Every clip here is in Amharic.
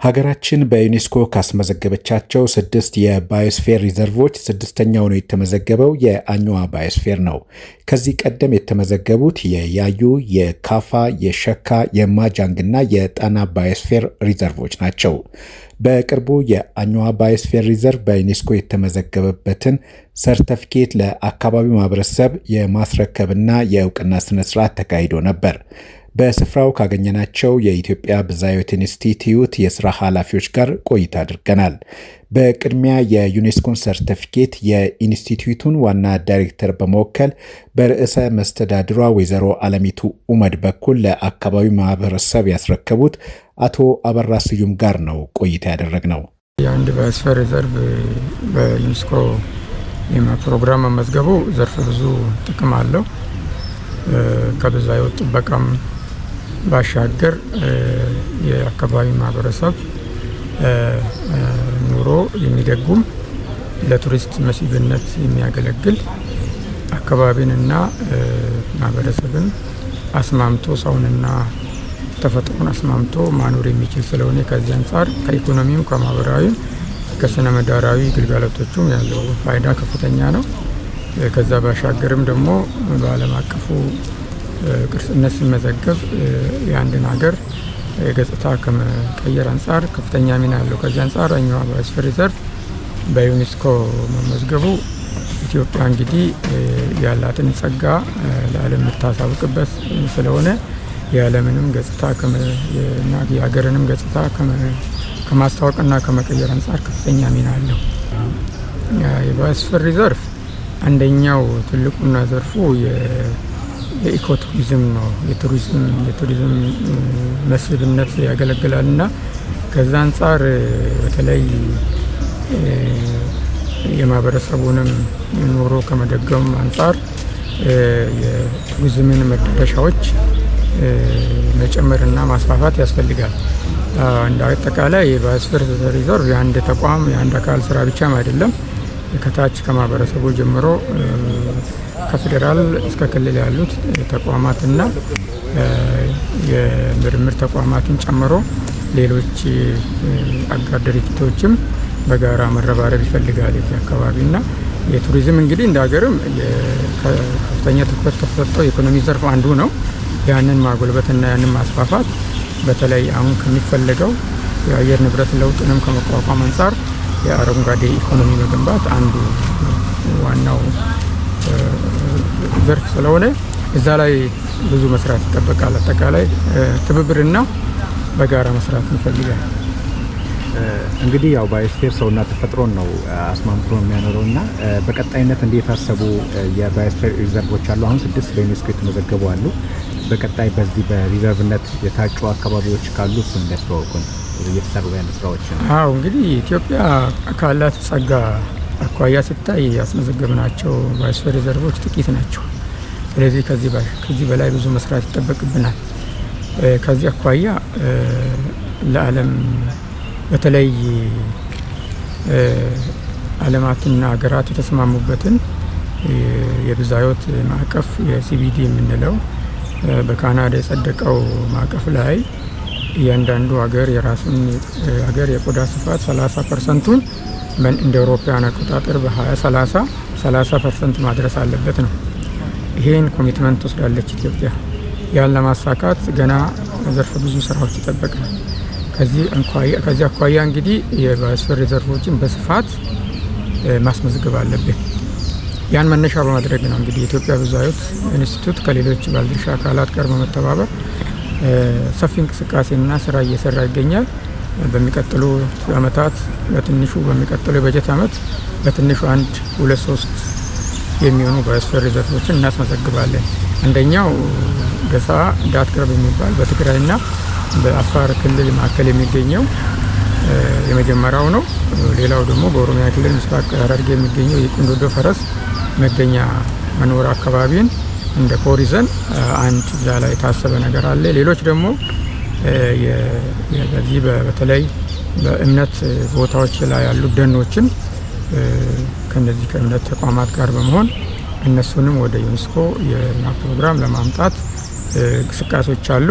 ሀገራችን በዩኔስኮ ካስመዘገበቻቸው 6 የባዮስፌር ሪዘርቮች 6ኛው ነው የተመዘገበው የአኝዋ ባዮስፌር ነው። ከዚህ ቀደም የተመዘገቡት የያዩ፣ የካፋ፣ የሸካ፣ የማጃንግና የጣና ባዮስፌር ሪዘርቮች ናቸው። በቅርቡ የአኝዋ ባዮስፌር ሪዘርቭ በዩኔስኮ የተመዘገበበትን ሰርተፊኬት ለአካባቢው ማህበረሰብ የማስረከብና የእውቅና ስነስርዓት ተካሂዶ ነበር። በስፍራው ካገኘናቸው የኢትዮጵያ ብዝሃ ሕይወት ኢንስቲትዩት የስራ ኃላፊዎች ጋር ቆይታ አድርገናል። በቅድሚያ የዩኔስኮን ሰርተፊኬት የኢንስቲትዩቱን ዋና ዳይሬክተር በመወከል በርዕሰ መስተዳድሯ ወይዘሮ አለሚቱ ኡመድ በኩል ለአካባቢው ማህበረሰብ ያስረከቡት አቶ አበራ ስዩም ጋር ነው ቆይታ ያደረግነው። የአንድ ባዮስፌር ሪዘርቭ በዩኔስኮ ፕሮግራም መመዝገቡ ዘርፈ ብዙ ጥቅም አለው። ከብዝሃ ሕይወት ጥበቃም ባሻገር የአካባቢ ማህበረሰብ ኑሮ የሚደጉም ለቱሪስት መስህብነት የሚያገለግል አካባቢንና ማህበረሰብን አስማምቶ ሰውንና ተፈጥሮን አስማምቶ ማኖር የሚችል ስለሆነ ከዚህ አንጻር ከኢኮኖሚም ከማህበራዊም ከስነ ምህዳራዊ ግልጋሎቶቹም ያለው ፋይዳ ከፍተኛ ነው። ከዛ ባሻገርም ደግሞ በዓለም አቀፉ ቅርስነት ሲመዘገብ የአንድን ሀገር ገጽታ ከመቀየር አንጻር ከፍተኛ ሚና አለው። ከዚህ አንጻር አኝዋ ባዮስፌር ሪዘርቭ በዩኔስኮ መመዝገቡ ኢትዮጵያ እንግዲህ ያላትን ጸጋ ለዓለም የምታሳውቅበት ስለሆነ የዓለምንም ገጽታ እና የሀገርንም ገጽታ ከማስታወቅና ከመቀየር አንጻር ከፍተኛ ሚና አለው። የባዮስፌር ሪዘርቭ አንደኛው ትልቁና ዘርፉ የኢኮቱሪዝም ነው። የቱሪዝም መስህብነት ያገለግላል እና ከዛ አንጻር በተለይ የማህበረሰቡንም ኑሮ ከመደገም አንጻር የቱሪዝምን መዳረሻዎች መጨመርና ማስፋፋት ያስፈልጋል። እንደ አጠቃላይ የባዮስፌር ሪዘርቭ የአንድ ተቋም የአንድ አካል ስራ ብቻም አይደለም። ከታች ከማህበረሰቡ ጀምሮ ከፌዴራል እስከ ክልል ያሉት ተቋማትና የምርምር ተቋማትን ጨምሮ ሌሎች አጋር ድርጅቶችም በጋራ መረባረብ ይፈልጋል። የዚህ አካባቢና የቱሪዝም እንግዲህ እንደ ሀገርም ከፍተኛ ትኩረት ከተሰጠው የኢኮኖሚ ዘርፍ አንዱ ነው። ያንን ማጎልበትና ያንን ማስፋፋት በተለይ አሁን ከሚፈለገው የአየር ንብረት ለውጥንም ከመቋቋም አንጻር የአረንጓዴ ኢኮኖሚ መገንባት አንዱ ዋናው ዘርፍ ስለሆነ እዛ ላይ ብዙ መስራት ይጠበቃል። አጠቃላይ ትብብርና በጋራ መስራት እንፈልጋለን። እንግዲህ ያው ባዮስፌር ሰውና ተፈጥሮን ነው አስማምቶ የሚያኖረው እና በቀጣይነት እንዲታሰቡ የባዮስፌር ሪዘርቮች አሉ። አሁን 6 በዩኔስኮ የተመዘገቡ አሉ። በቀጣይ በዚህ በሪዘርቭነት የታጩ አካባቢዎች ካሉ እሱ እንዲያስተዋውቁን እየተሰሩ ያሉ ስራዎች ነው። እንግዲህ ኢትዮጵያ ካላት ጸጋ አኳያ ሲታይ ያስመዘገብናቸው ባዮስፌር ሪዘርቮች ጥቂት ናቸው። ስለዚህ ከዚህ በላይ ብዙ መስራት ይጠበቅብናል። ከዚህ አኳያ ለዓለም በተለይ ዓለማትና ሀገራት የተስማሙበትን የብዝሃ ሕይወት ማዕቀፍ የሲቢዲ የምንለው በካናዳ የጸደቀው ማዕቀፍ ላይ እያንዳንዱ ሀገር የራሱን ሀገር የቆዳ ስፋት 30%ን እንደ አውሮፓውያን አቆጣጠር በ2030 30% ማድረስ አለበት ነው። ይሄን ኮሚትመንት ወስዳለች ኢትዮጵያ። ያን ለማሳካት ገና ዘርፈ ብዙ ስራዎች ይጠበቃል። ከዚህ አኳያ እንግዲህ የባዮስፌር ሪዘርቮችን በስፋት ማስመዝገብ አለብን። ያን መነሻ በማድረግ ነው እንግዲህ የኢትዮጵያ ብዝሃ ሕይወት ኢንስቲትዩት ከሌሎች ባለድርሻ አካላት ጋር በመተባበር ሰፊ እንቅስቃሴና ስራ እየሰራ ይገኛል። በሚቀጥሉ አመታት በሚቀጥሉ የበጀት አመት በትንሹ 1፣ 2፣ 3 የሚሆኑ ባዮስፌር ሪዘርቮችን እናስመዘግባለን። አንደኛው ደሳ ዳትገር የሚባል በትግራይና በአፋር ክልል መካከል የሚገኘው የመጀመሪያው ነው። ሌላው ደግሞ በኦሮሚያ ክልል ምስራቅ ሐረርጌ የሚገኘው የቁንዶዶ ፈረስ መገኛ መኖር አካባቢን እንደ ኮሪዘን አንድ እዛ ላይ የታሰበ ነገር አለ። ሌሎች ደግሞ በዚህ በተለይ በእምነት ቦታዎች ላይ ያሉ ደኖችን ከነዚህ ከእምነት ተቋማት ጋር በመሆን እነሱንም ወደ ዩኔስኮ ፕሮግራም ለማምጣት እንቅስቃሴዎች አሉ።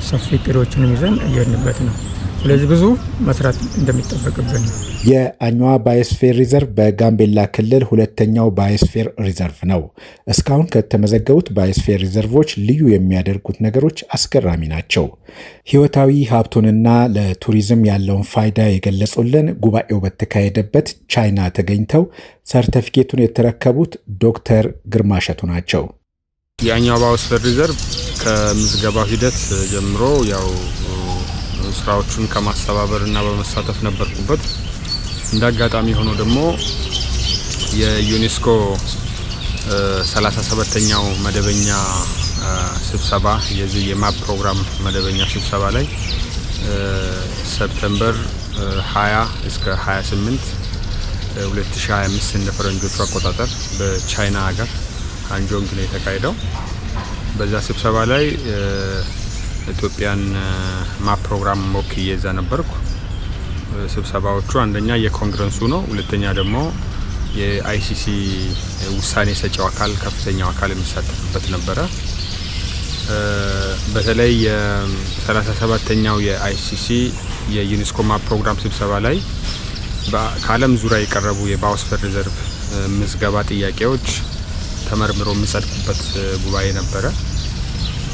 ሰፊ እቅዶችንም ይዘን እየሄድንበት ነው። ስለዚህ ብዙ መስራት እንደሚጠበቅብን ነው። የአኝዋ ባዮስፌር ሪዘርቭ በጋምቤላ ክልል ሁለተኛው ባዮስፌር ሪዘርቭ ነው። እስካሁን ከተመዘገቡት ባዮስፌር ሪዘርቮች ልዩ የሚያደርጉት ነገሮች አስገራሚ ናቸው። ሕይወታዊ ሀብቱንና ለቱሪዝም ያለውን ፋይዳ የገለጹልን ጉባኤው በተካሄደበት ቻይና ተገኝተው ሰርተፊኬቱን የተረከቡት ዶክተር ግርማ እሸቱ ናቸው። የአኝዋ ባዮስፌር ሪዘርቭ ከምዝገባው ሂደት ጀምሮ ያው ስራዎቹን ከማስተባበር እና በመሳተፍ ነበርኩበት። እንደ አጋጣሚ ሆኖ ደግሞ የዩኔስኮ 37ኛው መደበኛ ስብሰባ የዚህ የማፕ ፕሮግራም መደበኛ ስብሰባ ላይ ሰፕተምበር 20 እስከ 28 2025 እንደ ፈረንጆቹ አቆጣጠር በቻይና ሀገር ሃንጆንግ ነው የተካሄደው። በዛ ስብሰባ ላይ ኢትዮጵያን ማፕ ፕሮግራም ወክዬ እዛ ነበርኩ። ስብሰባዎቹ አንደኛ የኮንግረሱ ነው፣ ሁለተኛ ደግሞ የአይሲሲ ውሳኔ ሰጪው አካል ከፍተኛው አካል የሚሳተፍበት ነበረ። በተለይ የ37ኛው የአይሲሲ የዩኔስኮ ማፕ ፕሮግራም ስብሰባ ላይ ከዓለም ዙሪያ የቀረቡ የባዮስፌር ሪዘርቭ ምዝገባ ጥያቄዎች ተመርምሮ የሚጸድቁበት ጉባኤ ነበረ።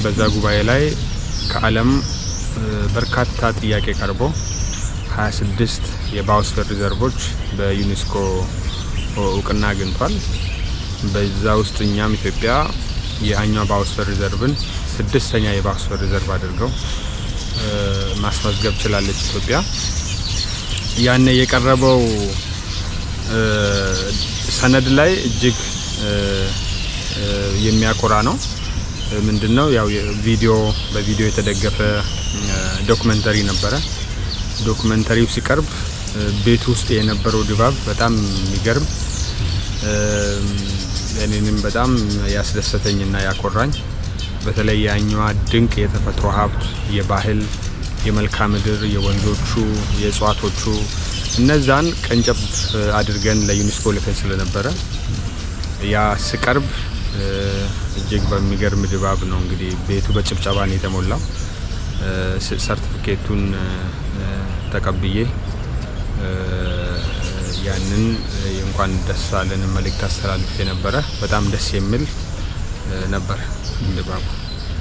በዛ ጉባኤ ላይ ከዓለም በርካታ ጥያቄ ቀርቦ 26 የባዮስፌር ሪዘርቮች በዩኔስኮ እውቅና አግኝቷል። በዛ ውስጥ እኛም ኢትዮጵያ የአኝዋ ባዮስፌር ሪዘርቭን 6ኛ የባዮስፌር ሪዘርቭ አድርገው ማስመዝገብ ችላለች ኢትዮጵያ። ያኔ የቀረበው ሰነድ ላይ እጅግ የሚያኮራ ነው። ምንድነው ያው በቪዲዮ የተደገፈ ዶክመንተሪ ነበረ። ዶክመንተሪው ሲቀርብ ቤት ውስጥ የነበረው ድባብ በጣም የሚገርም እኔንም በጣም ያስደሰተኝና ያኮራኝ በተለይ የአኝዋ ድንቅ የተፈጥሮ ሀብት፣ የባህል፣ የመልክዓ ምድር፣ የወንዞቹ፣ የእጽዋቶቹ እነዛን ቀንጨብ አድርገን ለዩኔስኮ ልከን ስለነበረ ያ ሲቀርብ እጅግ በሚገርም ድባብ ነው እንግዲህ ቤቱ በጭብጨባ ነው የተሞላው። ሰርቲፊኬቱን ተቀብዬ ያንን እንኳን ደስ አለን መልእክት አስተላልፌ ነበረ። በጣም ደስ የሚል ነበር ድባቡ።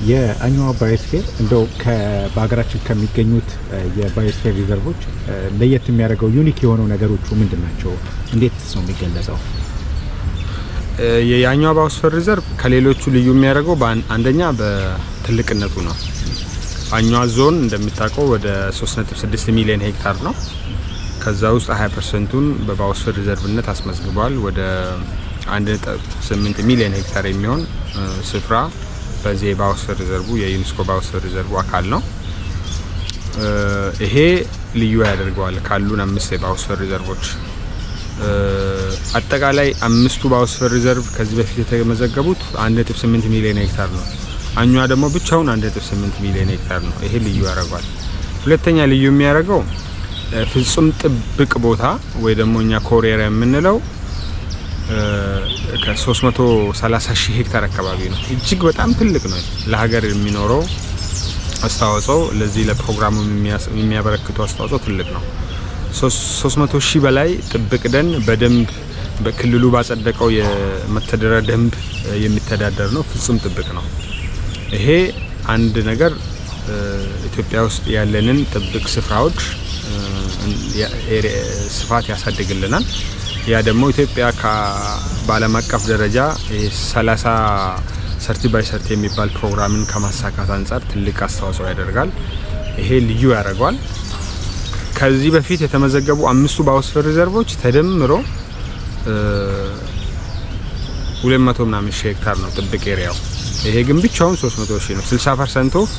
የአኝዋ ባዮስፌር እንደው በሀገራችን ከሚገኙት የባዮስፌር ሪዘርቮች ለየት የሚያደርገው ዩኒክ የሆነው ነገሮቹ ምንድን ናቸው? እንዴት ነው የሚገለጸው? የአኝዋ ባዮስፌር ሪዘርቭ ከሌሎቹ ልዩ የሚያደርገው አንደኛ በትልቅነቱ ነው። አኝዋ ዞን እንደሚታወቀው ወደ 3.6 ሚሊዮን ሄክታር ነው። ከዛ ውስጥ 20%ቱን በባዮስፌር ሪዘርቭነት አስመዝግቧል። ወደ 1.8 ሚሊዮን ሄክታር የሚሆን ስፍራ በዚህ የባዮስፌር ሪዘርቭ የዩኔስኮ ባዮስፌር ሪዘርቭ አካል ነው። ይሄ ልዩ ያደርገዋል ካሉን 5 የባዮስፌር ሪዘርቮች። አጠቃላይ 5ቱ ባዮስፌር ሪዘርቭ ከዚህ በፊት የተመዘገቡት 1.8 ሚሊዮን ሄክታር ነው። አኝዋ ደግሞ ብቻውን 1.8 ሚሊዮን ሄክታር ነው። ይሄ ልዩ ያደርገዋል። ሁለተኛ ልዩ የሚያደርገው ፍጹም ጥብቅ ቦታ ወይ ደግሞ እኛ ኮር ኤሪያ የምንለው ከ330 ሺህ ሄክታር አካባቢ ነው። እጅግ በጣም ትልቅ ነው። ለሀገር የሚኖረው አስተዋጽኦ ለዚህ ለፕሮግራሙ የሚያበረክተው አስተዋጽኦ ትልቅ ነው። 300 ሺህ በላይ ጥብቅ ደን በደንብ በክልሉ ባጸደቀው የመተዳደሪያ ደንብ የሚተዳደር ነው። ፍጹም ጥብቅ ነው። ይሄ አንድ ነገር ኢትዮጵያ ውስጥ ያለንን ጥብቅ ስፍራዎች ስፋት ያሳድግልናል። ያ ደግሞ ኢትዮጵያ በዓለም አቀፍ ደረጃ 30 ሰርቲ ባይ ሰርቲ የሚባል ፕሮግራምን ከማሳካት አንጻር ትልቅ አስተዋጽኦ ያደርጋል። ይሄ ልዩ ያደርገዋል። ከዚህ በፊት የተመዘገቡ 5ቱ ባዮስፌር ሪዘርቮች ተደምሮ 200 ምናምን ሺህ ሄክታር ነው ጥብቅ ኤሪያው። ይሄ ግን ብቻውን 300 ሺህ ነው። 60% ኦፍ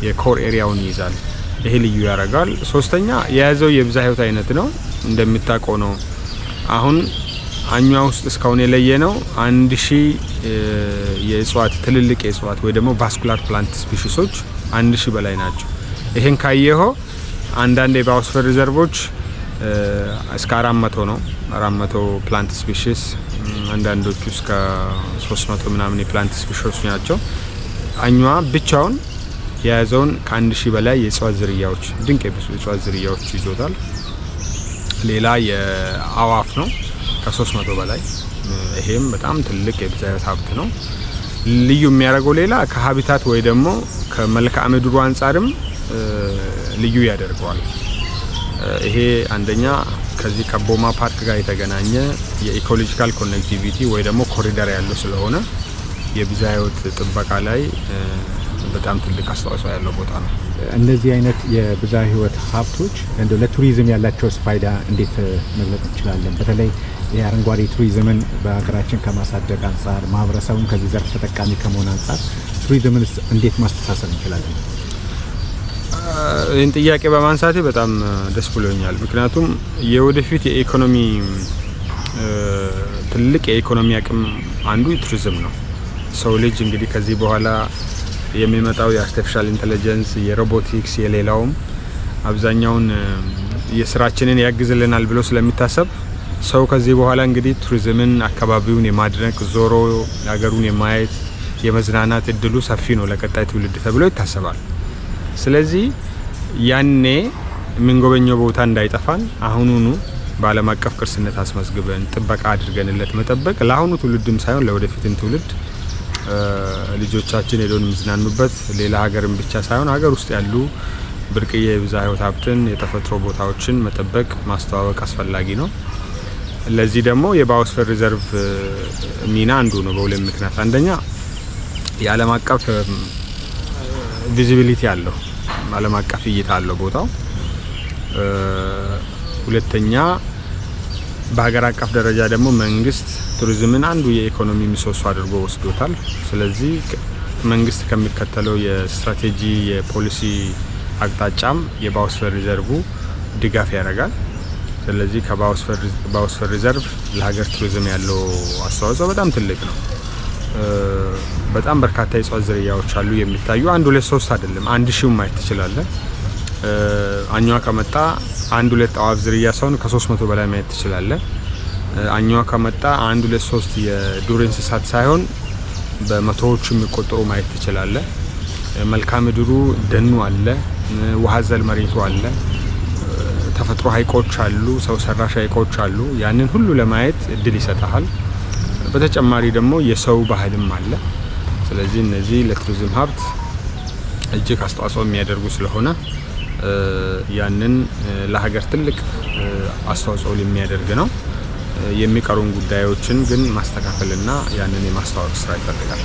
የኮር ኤሪያውን ይይዛል። ይሄ ልዩ ያደርጋል። ሶስተኛ የያዘው የብዝሃ ሕይወት አይነት ነው። እንደምታውቀው ነው አሁን አኝዋ ውስጥ እስካሁን የለየ ነው 1000 የእጽዋት ትልልቅ የእጽዋት ወይ ደግሞ ቫስኩላር ፕላንት ስፒሺሶች 1000 በላይ ናቸው። ይሄን ካየኸው አንዳንድ የባዮስፌር ሪዘርቮች እስከ 400 ነው 400 ፕላንት ስፒሺስ፣ አንዳንዶቹ እስከ 300 ምናምን የፕላንት ስፒሺሶች ናቸው። አኝዋ ብቻውን የያዘውን ከ1000 በላይ የእጽዋት ዝርያዎች ድንቅ የእጽዋት ዝርያዎች ይዞታል። ሌላ የአዋፍ ነው ከ300 በላይ። ይሄም በጣም ትልቅ የብዝሃ ሕይወት ሀብት ነው። ልዩ የሚያደርገው ሌላ ከሀቢታት ወይ ደግሞ ከመልክዓ ምድሩ አንጻርም ልዩ ያደርገዋል። ይሄ አንደኛ ከዚህ ከቦማ ፓርክ ጋር የተገናኘ የኢኮሎጂካል ኮኔክቲቪቲ ወይ ደግሞ ኮሪደር ያለው ስለሆነ የብዝሃ ሕይወት ጥበቃ ላይ በጣም ትልቅ አስተዋጽኦ ያለው ቦታ ነው። እነዚህ አይነት የብዝሃ ሕይወት ሀብቶች እንደው ለቱሪዝም ያላቸው ፋይዳ እንዴት መግለጽ እንችላለን? በተለይ የአረንጓዴ ቱሪዝምን በሀገራችን ከማሳደግ አንጻር ማህበረሰቡን ከዚህ ዘርፍ ተጠቃሚ ከመሆን አንጻር ቱሪዝምን እንዴት ማስተሳሰብ እንችላለን? ይህን ጥያቄ በማንሳቴ በጣም ደስ ብሎኛል። ምክንያቱም የወደፊት የኢኮኖሚ ትልቅ የኢኮኖሚ አቅም አንዱ ቱሪዝም ነው። ሰው ልጅ እንግዲህ ከዚህ በኋላ የሚመጣው የአርቲፊሻል ኢንተለጀንስ፣ የሮቦቲክስ፣ የሌላውም አብዛኛውን የስራችንን ያግዝልናል ብሎ ስለሚታሰብ ሰው ከዚህ በኋላ እንግዲህ ቱሪዝምን አካባቢውን የማድነቅ ዞሮ ሀገሩን የማየት የመዝናናት እድሉ ሰፊ ነው ለቀጣይ ትውልድ ተብሎ ይታሰባል። ስለዚህ ያኔ የምንጎበኘው ቦታ እንዳይጠፋን አሁኑኑ በዓለም አቀፍ ቅርስነት አስመዝግበን ጥበቃ አድርገንለት መጠበቅ ለአሁኑ ትውልድም ሳይሆን ለወደፊትም ትውልድ ልጆቻችን ሄደው የሚዝናኑበት ሌላ ሀገርን ብቻ ሳይሆን ሀገር ውስጥ ያሉ ብርቅዬ የብዝሃ ሕይወት ሀብትን የተፈጥሮ ቦታዎችን መጠበቅ ማስተዋወቅ አስፈላጊ ነው። ለዚህ ደግሞ የባዮስፌር ሪዘርቭ ሚና አንዱ ነው በሁለት ምክንያት። አንደኛ የዓለም አቀፍ ቪዚቢሊቲ አለው፣ ዓለም አቀፍ እይታ አለው ቦታው። ሁለተኛ በሀገር አቀፍ ደረጃ ደግሞ መንግስት ቱሪዝምን አንዱ የኢኮኖሚ ምሰሶ አድርጎ ወስዶታል። ስለዚህ መንግስት ከሚከተለው የስትራቴጂ የፖሊሲ አቅጣጫም የባዮስፌር ሪዘርቭ ድጋፍ ያደርጋል። ስለዚህ ከባዮስፌር ሪዘርቭ ለሀገር ቱሪዝም ያለው አስተዋጽኦ በጣም ትልቅ ነው። በጣም በርካታ የእጽዋት ዝርያዎች አሉ የሚታዩ 1 2 3 አይደለም 1000 ማየት ትችላለህ። አኛዋ ከመጣ 1 2 አዋፍ ዝርያ ሳይሆን ከ300 በላይ ማየት ትችላለህ። አኛዋ ከመጣ 1 2 3 የዱር እንስሳት ሳይሆን በመቶዎች የሚቆጠሩ ማየት ትችላለህ። መልክዓ ምድሩ ደኑ አለ፣ ውሃ ዘል መሬቱ አለ፣ ተፈጥሮ ሀይቆች አሉ፣ ሰው ሰራሽ ሀይቆች አሉ። ያንን ሁሉ ለማየት እድል ይሰጣል። በተጨማሪ ደግሞ የሰው ባህልም አለ። ስለዚህ እነዚህ ለቱሪዝም ሀብት እጅግ አስተዋጽኦ የሚያደርጉ ስለሆነ ያንን ለሀገር ትልቅ አስተዋጽኦ የሚያደርግ ነው። የሚቀሩን ጉዳዮችን ግን ማስተካከልና ያንን የማስተዋወቅ ስራ ይፈልጋል።